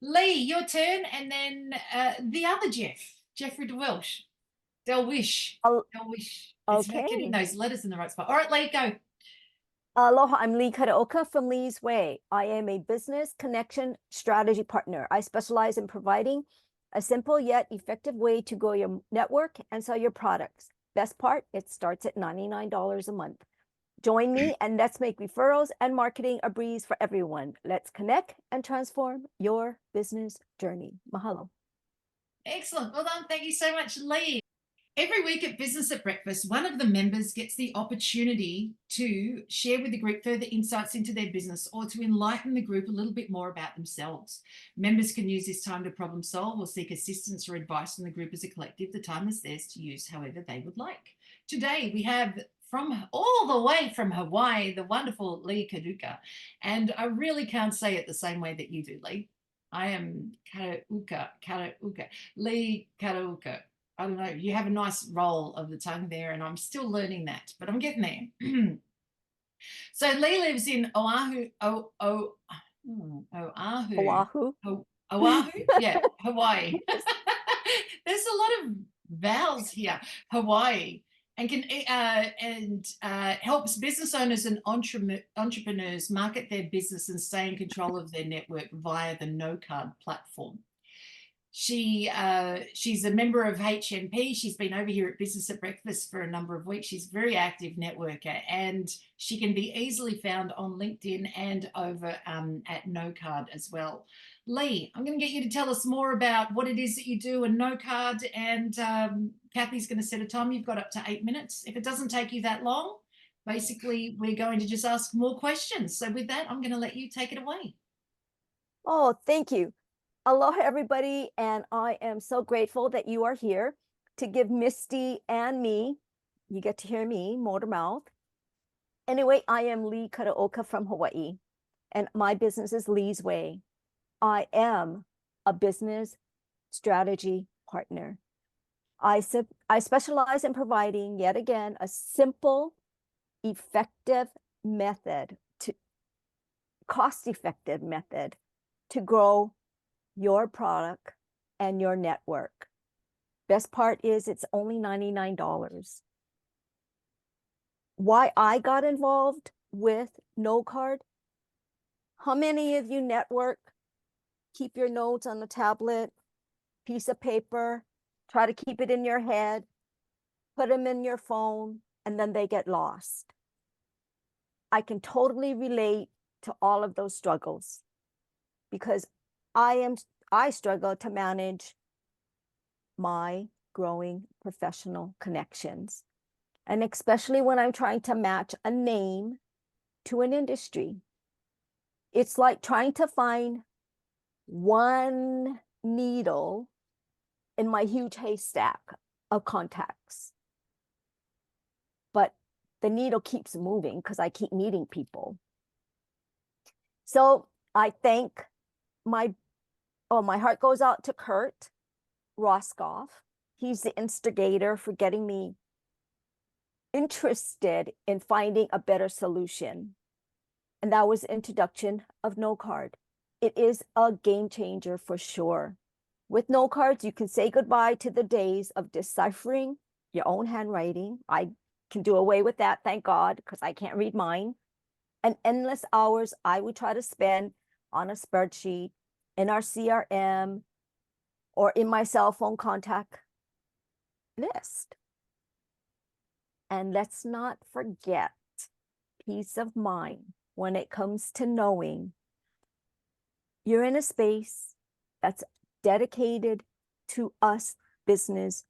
Leigh, your turn, and then the other Jeffrey DeWelsh. Delwish. Al- Delwish. It's about getting Okay. those letters in the right spot. All right, Leigh, go. Aloha, I'm Leigh Kadooka from Lee's Way. I am a business connection strategy partner. I specialize in providing a simple yet effective way to grow your network and sell your products. Best part, it starts at $99 a month. Join me and let's make referrals and marketing a breeze for everyone. Let's connect and transform your business journey. Mahalo. Excellent. Well done. Thank you so much, Leigh. Every week at Business at Breakfast, one of the members gets the opportunity to share with the group further insights into their business or to enlighten the group a little bit more about themselves. Members can use this time to problem solve or seek assistance or advice from the group as a collective. The time is theirs to use however they would like. Today, we have from all the way from Hawaii, the wonderful Leigh Kadooka. And I really can't say it the same way that you do, Leigh. I am Kadooka, Leigh Kadooka. I don't know, you have a nice roll of the tongue there, and I'm still learning that, but I'm getting there. So Leigh lives in Oahu, Oahu, Oahu. Oahu, yeah, Hawaii. There's a lot of vowels here, Hawaii, and can helps business owners and entrepreneurs market their business and stay in control of their network via the KnoCard platform. She's a member of HMP. She's been over here at Business at Breakfast for a number of weeks. She's a very active networker, and she can be easily found on LinkedIn and over at KnoCard as well. Leigh, I'm going to get you to tell us more about what it is that you do in KnoCard, and Kathy's going to set a time. You've got up to 8 minutes. If it doesn't take you that long, basically we're going to just ask more questions. So with that, I'm going to let you take it away. Oh, thank you. Aloha, everybody. And I am so grateful that you are here to give Misty and me, you get to hear me, motor mouth. Anyway, I am Leigh Kadooka from Hawaii, and my business is Lee's Way. I am a business strategy partner. I specialize in providing, yet again, a simple, effective method to cost-effective method to grow your product and your network. Best part is it's only $99. Why I got involved with KnoCard? How many of you network, keep your notes on a tablet, piece of paper, try to keep it in your head, put them in your phone, and then they get lost? I can totally relate to all of those struggles because I struggle to manage my growing professional connections. And especially when I'm trying to match a name to an industry. It's like trying to find one needle in my huge haystack of contacts. But the needle keeps moving because I keep meeting people. So I thank my heart goes out to Kurt Roscoff. He's the instigator for getting me interested in finding a better solution. And that was the introduction of KnoCard. It is a game changer for sure. With KnoCards, you can say goodbye to the days of deciphering your own handwriting. I can do away with that, thank God, because I can't read mine. And endless hours I would try to spend on a spreadsheet, in our CRM, or in my cell phone contact list. And let's not forget peace of mind when it comes to knowing you're in a space that's dedicated to us business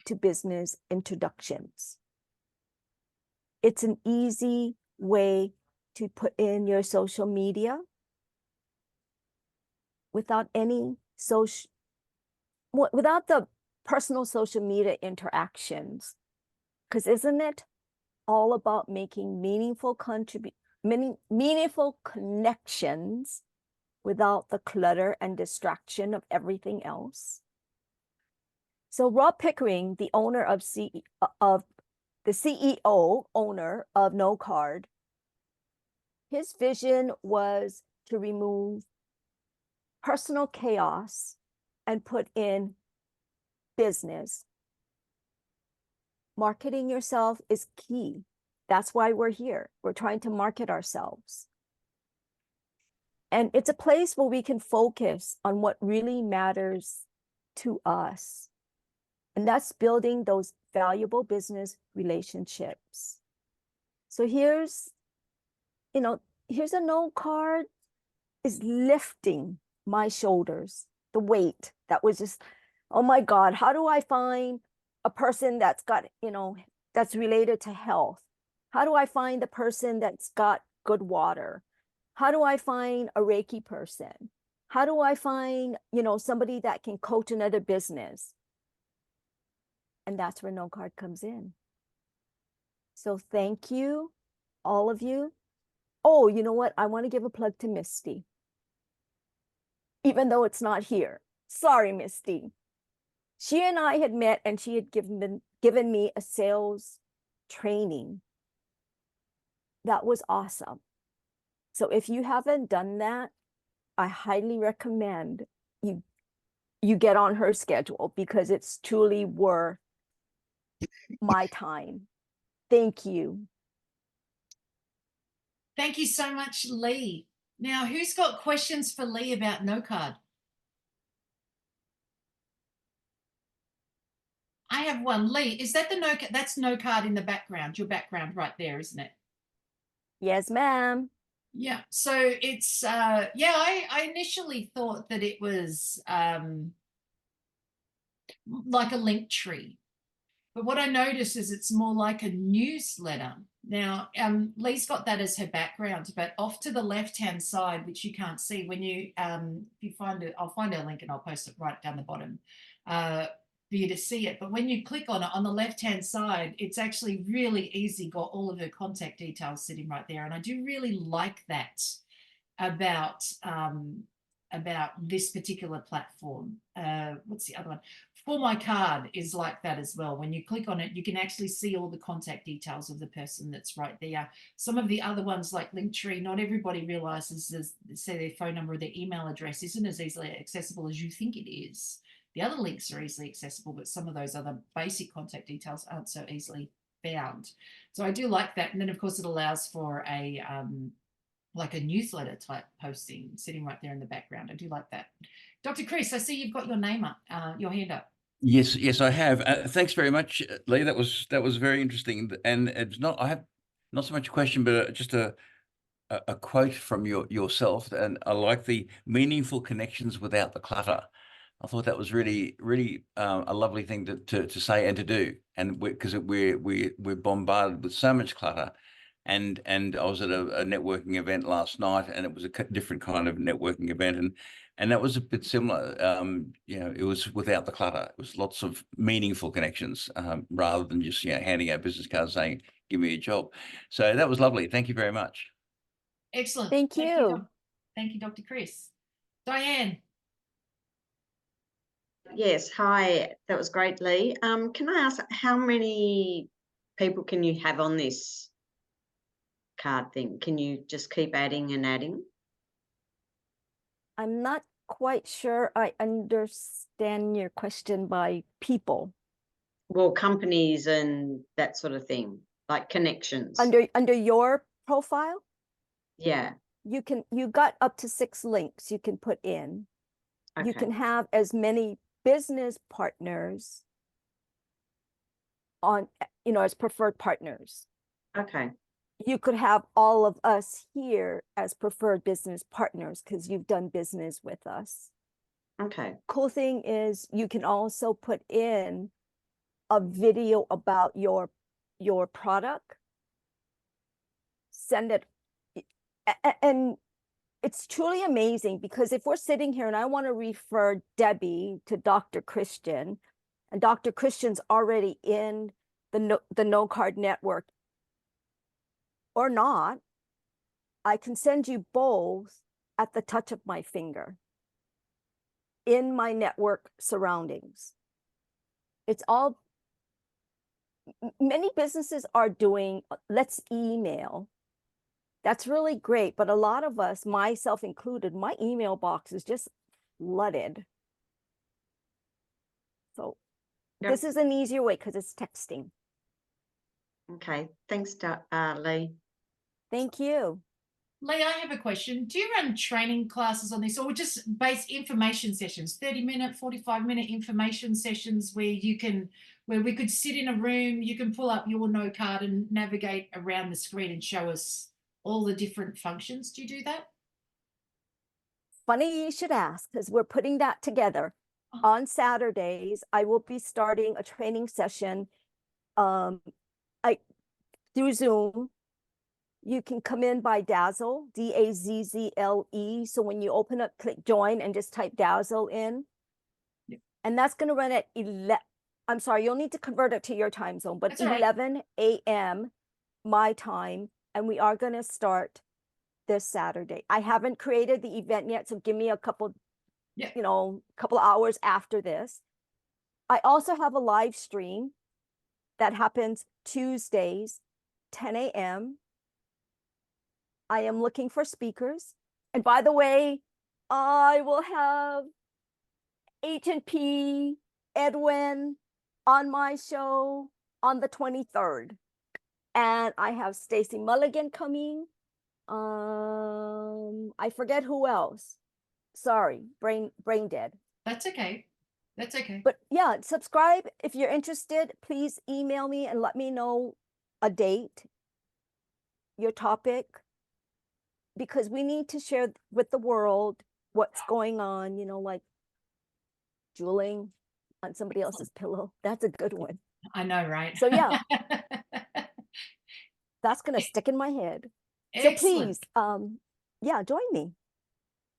to business introductions. It's an easy way to put in your social media without any without the personal social media interactions. Because isn't it all about making meaningful connections without the clutter and distraction of everything else? So Rob Pickering, the owner of the CEO owner of KnoCard, his vision was to remove personal chaos and put in business. Marketing yourself is key. That's why we're here. We're trying to market ourselves. And it's a place where we can focus on what really matters to us. And that's building those valuable business relationships. So here's a KnoCard is lifting my shoulders, the weight that was just, oh my God, how do I find a person that's got, that's related to health? How do I find the person that's got good water? How do I find a Reiki person? How do I find, somebody that can coach another business? And that's where KnoCard comes in. So thank you, all of you. Oh, you know what? I want to give a plug to Misty, even though it's not here. Sorry, Misty. She and I had met and she had given me a sales training. That was awesome. So if you haven't done that, I highly recommend you get on her schedule, because it's truly worth my time. Thank you. Thank you so much, Leigh. Now, who's got questions for Leigh about KnoCard? I have one. Leigh, is that the KnoCard? That's KnoCard in the background, your background right there, isn't it? Yes, ma'am. Yeah. So it's I initially thought that it was like a link tree. But what I noticed is it's more like a newsletter. Now, Leigh's got that as her background, but off to the left-hand side, which you can't see, when you, if you find it, I'll find a link and I'll post it right down the bottom for you to see it. But when you click on it, on the left-hand side, it's actually really easy, got all of her contact details sitting right there. And I do really like that about this particular platform. What's the other one? For My Card is like that as well. When you click on it, you can actually see all the contact details of the person that's right there. Some of the other ones like Linktree, not everybody realizes, say, their phone number or their email address isn't as easily accessible as you think it is. The other links are easily accessible, but some of those other basic contact details aren't so easily found. So I do like that. And then, of course, it allows for a like a newsletter type posting sitting right there in the background. I do like that. Dr. Chris, I see you've got your name up, your hand up. Yes, I have. Thanks very much, Leigh. That was very interesting. And it's not, I have not so much a question, but just a quote from yourself. And I like the meaningful connections without the clutter. I thought that was really a lovely thing to say and to do. And because we're bombarded with so much clutter. And I was at a networking event last night, and it was a different kind of networking event, and that was a bit similar. It was without the clutter. It was lots of meaningful connections, rather than just handing out business cards saying, "Give me a job." So that was lovely. Thank you very much. Excellent. Thank you. Thank you, Dr. Chris. Diane. Yes, hi. That was great, Leigh. Can I ask, how many people can you have on this card thing? Can you just keep adding and adding? I'm not quite sure I understand your question by people. Well, companies and that sort of thing, like connections. Under your profile? Yeah. You got up to 6 links you can put in. Okay. You can have as many business partners on, as preferred partners. Okay. You could have all of us here as preferred business partners because you've done business with us. Okay. Cool thing is you can also put in a video about your product, send it, and it's truly amazing, because if we're sitting here and I want to refer Debbie to Dr. Christian, and Dr. Christian's already in the KnoCard network or not, I can send you both at the touch of my finger in my network surroundings. It's all, many businesses are doing, let's email. That's really great. But a lot of us, myself included, my email box is just flooded. So Yep. this is an easier way because it's texting. Okay, thanks, Leigh. Thank you. Leigh, I have a question. Do you run training classes on this, or just base information sessions, 30-minute, 45-minute information sessions where we could sit in a room, you can pull up your KnoCard and navigate around the screen and show us all the different functions? Do you do that? Funny you should ask, because we're putting that together. Oh. On Saturdays, I will be starting a training session through Zoom. You can come in by Dazzle, Dazzle. So when you open up, click join and just type Dazzle in. Yep. And that's going to run at 11. I'm sorry, you'll need to convert it to your time zone, but That's all right. 11 a.m. my time. And we are going to start this Saturday. I haven't created the event yet, so give me a couple, Yeah. couple hours after this. I also have a live stream that happens Tuesdays, 10 a.m. I am looking for speakers. And by the way, I will have H&P, Edwin on my show on the 23rd. And I have Stacy Mulligan coming. I forget who else. Sorry, brain dead. That's okay. That's okay. But yeah, subscribe if you're interested. Please email me and let me know a date, your topic, because we need to share with the world what's going on, like drooling on somebody else's pillow. That's a good one. I know, right? So yeah, that's going to stick in my head. Excellent. So please, yeah, join me.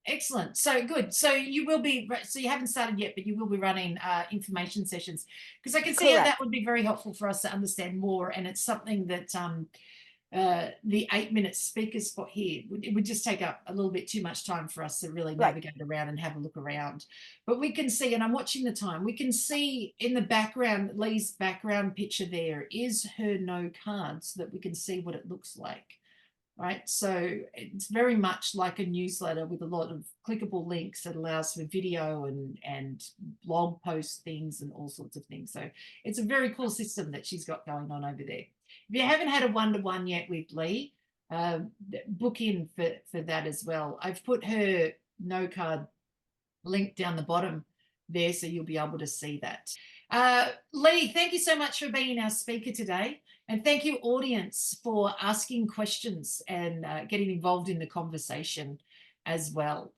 Excellent. So good. So you will be, so you haven't started yet, but you will be running information sessions, because I can see how that would be very helpful for us to understand more. And it's something that the 8-minute speaker spot here, it would just take up a little bit too much time for us to really navigate around and have a look around. But we can see, and I'm watching the time, we can see in the background, Leigh's background picture there is her KnoCard, so that we can see what it looks like. Right, so it's very much like a newsletter with a lot of clickable links that allows for video and blog post things and all sorts of things. So it's a very cool system that she's got going on over there. If you haven't had a one-to-one yet with Leigh, book in for that as well. I've put her KnoCard link down the bottom there, so you'll be able to see that. Leigh, thank you so much for being our speaker today. And thank you, audience, for asking questions and getting involved in the conversation as well.